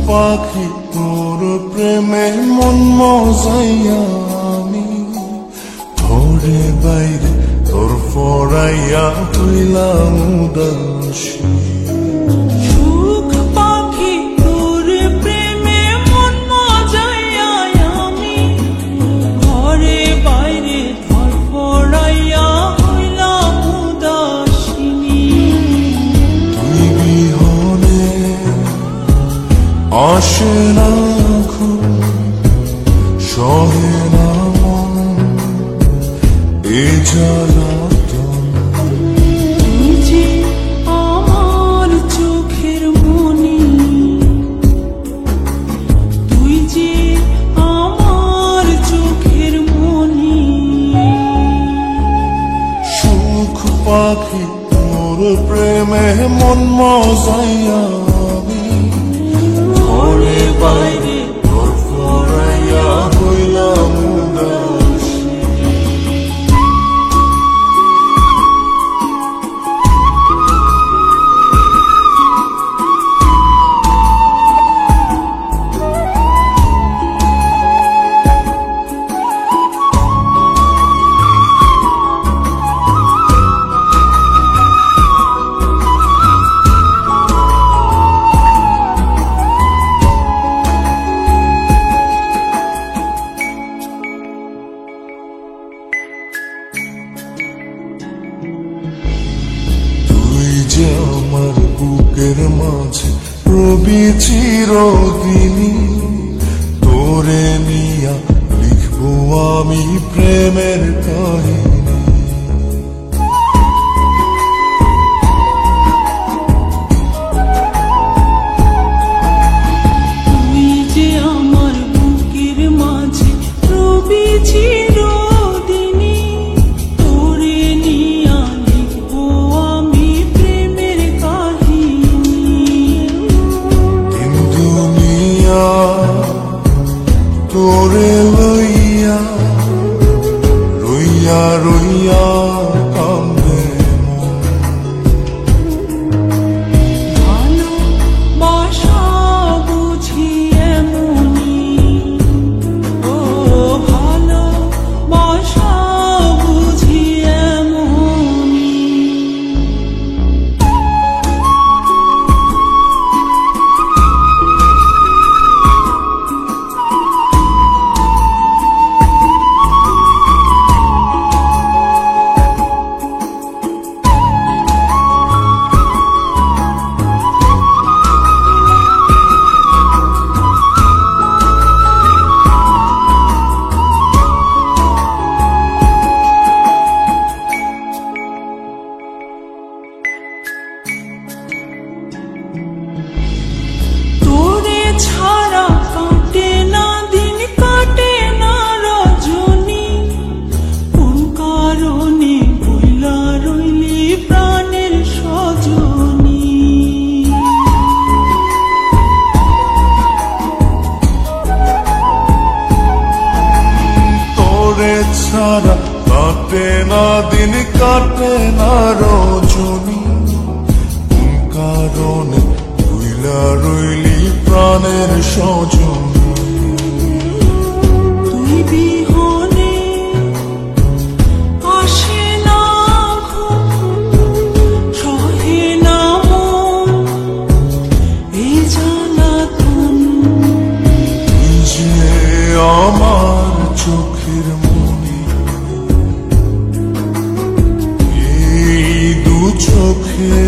পাখি তোর প্রেমে মন মজাইয়া আমি ঘরে বাইরে তোর ফরাইয়া হইলাম উদাসী। সুখ পাখি তোর প্রেমে মন মজাইয়া আমি ঘরে বাইরে তোর ফরাইয়া হইলাম উদাসিনী। তুই বিহনে আসে না ঘুম, সহে না মন এ জ্বালাতন। তুই যে আমার চোখের মনি, তুই যে আমার চোখের মনি। সুখ পাখি তোর প্রেমে মন মজাইয়া আমি ঘরে বাইরে তোর ফরাইয়া হইলাম উদাসী। যে আমার বুকের মাঝে রবি চিরদিনী, তোরে নিয়া লিখবো আমি প্রেমের কাহিনী। তুই যে আমার বুকের মাঝে রবি চিরদিনী, তোরে নিয়া লিখবো আমি প্রেমের কাহিনী। দিন দুনিয়া তোরে লইয়া রইয়া রইয়া কান্দে মন। ভালোবাসা বুঝি এমনি, ও ভালোবাসা বুঝি এমনি। তোরে ছাড়া কাটে না দিন, কাটে না রজনী। কোন কারণে বইলা রইলি প্রাণের সজনী। তোরে ছাড়া কাটে না দিন, কাটে না রজনী। কোন কারণে ভুইলা রইলি প্রাণের সজনী। তুই বিহনে আসে না ঘুম, সহে না মন এই জ্বালাতন। তুই যে আমার চোখের মনি, এই দু চোখে